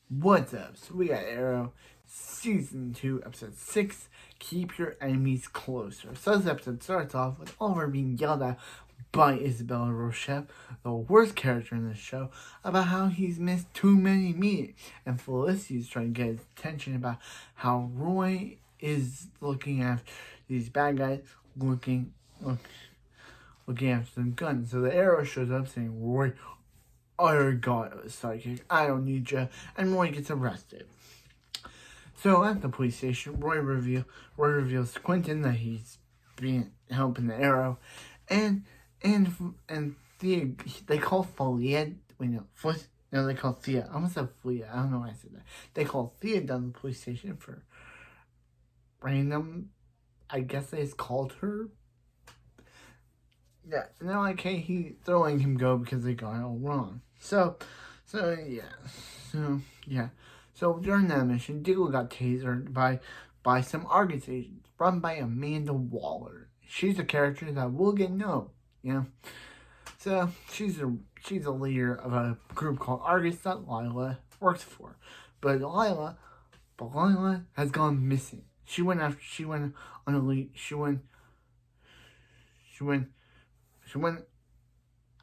What's up? So we got Arrow, Season 2, Episode 6, Keep Your Enemies Closer. So this episode starts off with Oliver being yelled at by Isabel Rochelle, the worst character in the show, about how he's missed too many meetings. And Felicity is trying to get his attention about how Roy is looking after these bad guys, looking after the gun. So the Arrow shows up saying, Roy, I got a psychic, I don't need you, and Roy gets arrested. So at the police station, Roy reveals to Quentin that he's been helping the Arrow, and Thea, they call Thea, they call Thea, I almost said Thea, I don't know why I said that. They call Thea down to the police station for random, I guess they just called her. Yeah, and they're like, hey, they're letting him go because they got it all wrong. So during that mission, Diggle got tasered by some Argus agents, run by Amanda Waller. She's a character that we'll get to know, you know. So she's a leader of a group called Argus that Lyla works for, but Lyla has gone missing. She went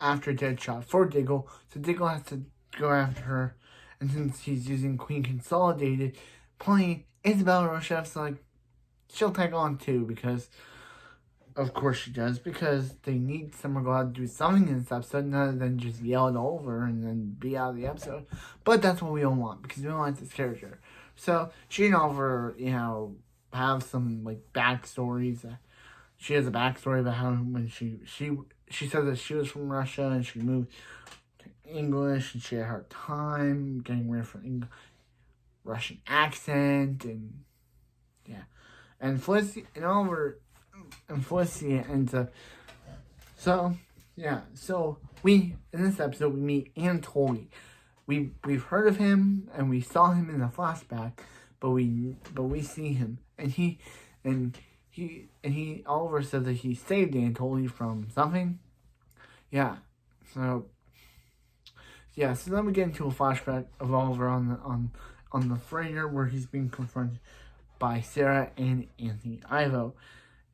after Deadshot for Diggle, so Diggle has to go after her. And since he's using Queen Consolidated, playing Isabel Rochelle's like, she'll tag on too, because of course she does, because they need someone to go out to do something in this episode, other than just yell it over and then be out of the episode. But that's what we don't want, because we don't like this character. So she and Oliver, have some like backstories. She has a backstory about how when she said that she was from Russia and she moved to English and she had a hard time getting rid of her Russian accent, and yeah, and Felicity and Oliver and Felicity ends up. So we in this episode we meet Anatoly. We've heard of him and we saw him in the flashback, but we see him and he Oliver said that he saved Anatoly from something. Yeah. So then we get into a flashback of Oliver on the freighter where he's being confronted by Sarah and Anthony Ivo.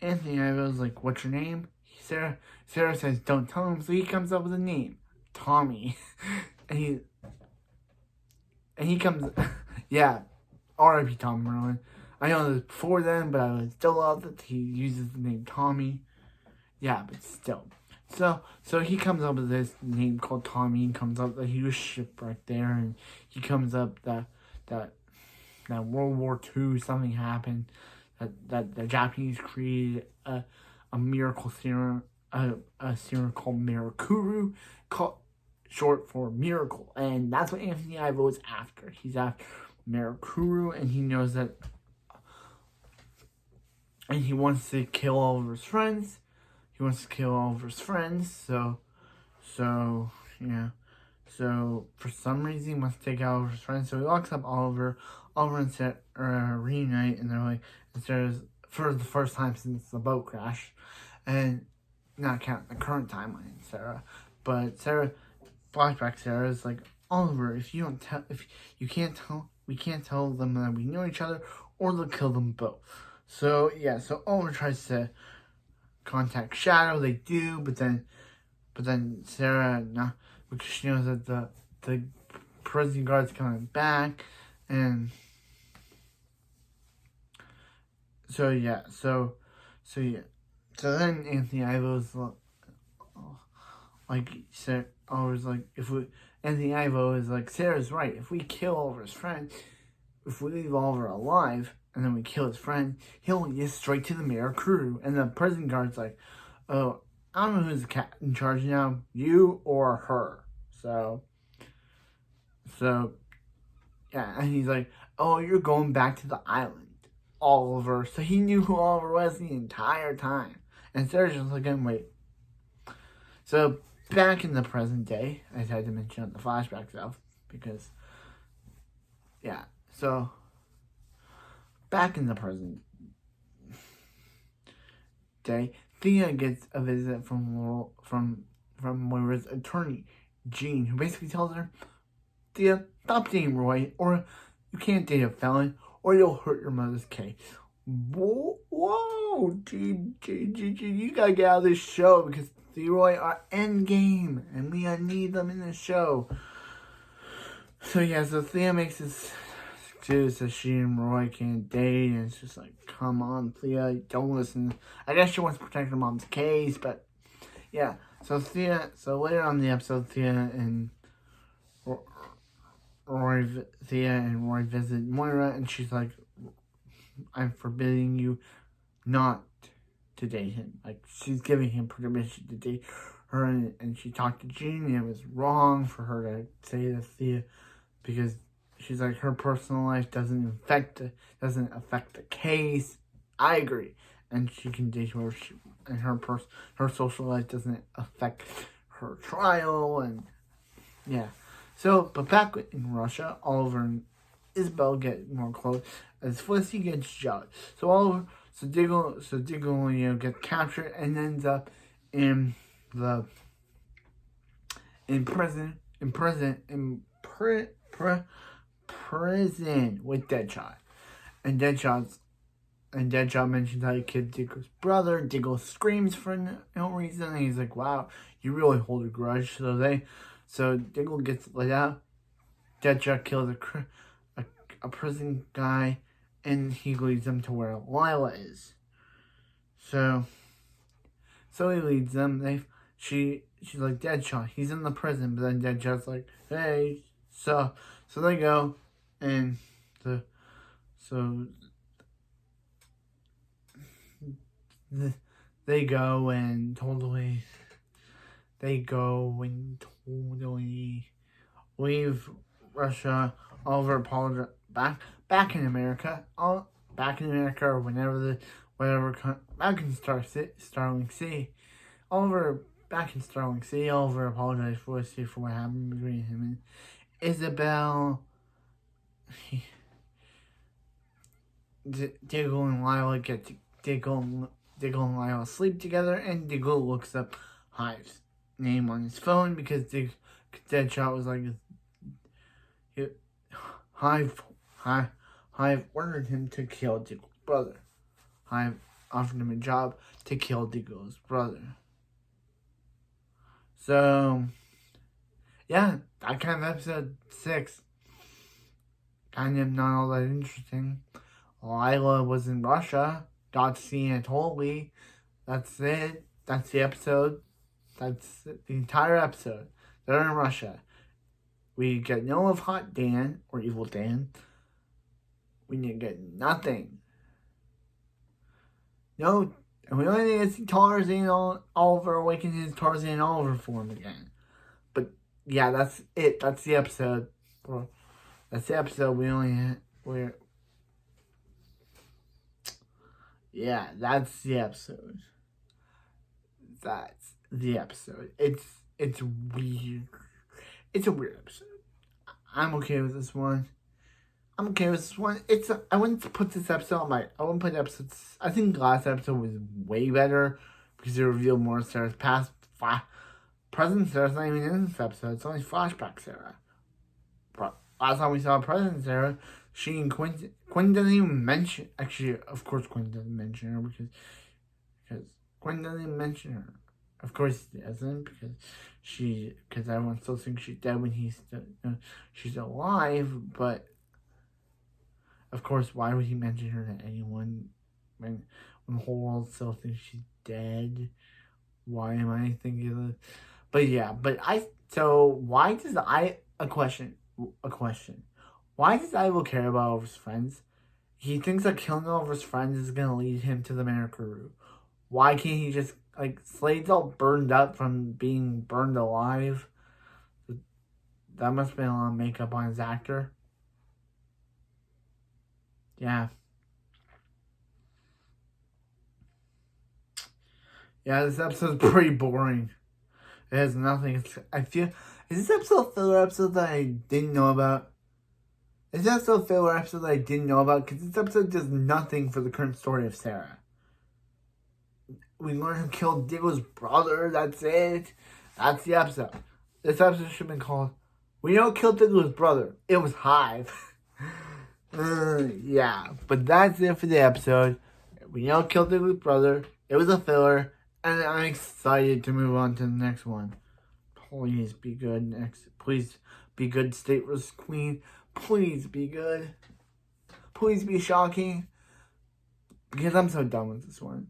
Anthony Ivo's like, "What's your name?" Sarah says, "Don't tell him," so he comes up with a name. Tommy. and he comes yeah. R.I.P. Tom Merlin. I know this before then, but I would still love that he uses the name Tommy. Yeah, but still. So he comes up with this name called Tommy, and comes up that he was shipwrecked there, and he comes up that World War II something happened, that the Japanese created a miracle serum, a serum called Mirakuru, short for miracle, and that's what Anthony Ivo is after. He's after Mirakuru, and he knows that, and he wants to kill all of his friends. So for some reason he wants to take out Oliver's friends. So he locks up Oliver. Oliver and Sarah reunite, and they're like, for the first time since the boat crash, and not counting the current timeline, flashback Sarah is like, Oliver, if you can't tell, we can't tell them that we know each other, or they'll kill them both. So Oliver tries to contact Shadow. They do, but then Sarah, because she knows that the prison guard's coming back, and so then Anthony Ivo's like, Oliver's like, Anthony Ivo is like, Sarah's right, if we kill Oliver's friend, if we leave Oliver alive, and then we kill his friend, he'll get straight to the Mirakuru. And the prison guard's like, oh, I don't know who's in charge now, you or her. So yeah, and he's like, oh, you're going back to the island, Oliver. So he knew who Oliver was the entire time. And Sarah's just like, wait. So back in the present day, I had to mention the flashback stuff, because yeah, so back in the present day, Thea gets a visit from Moira's attorney, Jean, who basically tells her, Thea, stop dating Roy, or you can't date a felon, or you'll hurt your mother's case. Whoa, you gotta get out of this show because Roy are endgame, and we need them in the show. So yeah, so Thea makes this excuse that she and Roy can't date, and it's just like, come on, Thea, don't listen. I guess she wants to protect her mom's case, but yeah. So later on in the episode, Thea and Roy visit Moira, and she's like, I'm forbidding you not to date him. Like, she's giving him permission to date her, and she talked to Jean, and it was wrong for her to say to Thea, because she's like, her personal life doesn't affect the case. I agree, and she can date whoever and her social life doesn't affect her trial, and yeah. So, but back in Russia, Oliver and Isabel get more close as Felicity gets jealous. So Diggle, gets captured and ends up in prison with Deadshot. And Deadshot mentions how he killed Diggle's brother. Diggle screams for no reason, and he's like, "Wow, you really hold a grudge." So Diggle gets let out. Deadshot kills a prison guy, and he leads them to where Lyla is. So he leads them. She's like, Deadshot, he's in the prison, but then Deadshot's like, hey. So they go, and they go and totally leave Russia. Oliver apologized back in America, or back in Starling Sea. Oliver apologized for what happened between him and Isabel. Diggle and Lyla Diggle and Lyla sleep together, and Diggle looks up Hive's name on his phone because Deadshot was like, Hive ordered him to kill Diggle's brother. Hive offered him a job to kill Diggle's brother. So, yeah, that kind of episode 6. Kind of not all that interesting. Lyla was in Russia. Got to see Anatoly. That's it. That's the episode. That's the entire episode. They're in Russia. We get no of Hot Dan, or Evil Dan. We didn't get nothing. No, and we only get to see Tarzan Oliver awaken his Tarzan Oliver form again. But yeah, that's it. That's the episode. That's the episode. Yeah, that's the episode. That's the episode. It's weird. It's a weird episode. I'm okay with this one. I wouldn't put this episode on I wouldn't put episodes. I think the last episode was way better because it revealed more of Sarah's past. Present Sarah's not even in this episode. It's only flashback Sarah. Last time we saw present Sarah, she and Quinn doesn't even mention. Actually, of course, Quinn doesn't mention her because Quinn doesn't even mention her. Of course he doesn't, because everyone still thinks she's dead when she's alive. But of course, why would he mention her to anyone when the whole world still thinks she's dead? Why am I thinking of this? But yeah, why does a question? Why does Isabel care about all of his friends? He thinks that killing all of his friends is gonna lead him to the America route. Why can't he just, Slade's all burned up from being burned alive? That must have been a lot of makeup on his actor. Yeah. Yeah, this episode's pretty boring. It has nothing. Is this episode a filler episode that I didn't know about? Is this episode a filler episode that I didn't know about? Because this episode does nothing for the current story of Sarah. We learn who killed Diggle's brother. That's it. That's the episode. This episode should have been called We know killed Diggle's brother. It was Hive. Yeah, but that's it for the episode. We know killed Diggle's brother. It was a filler, and I'm excited to move on to the next one. Please be good next. Please be good, State vs. Queen. Please be good. Please be shocking. Because I'm so done with this one.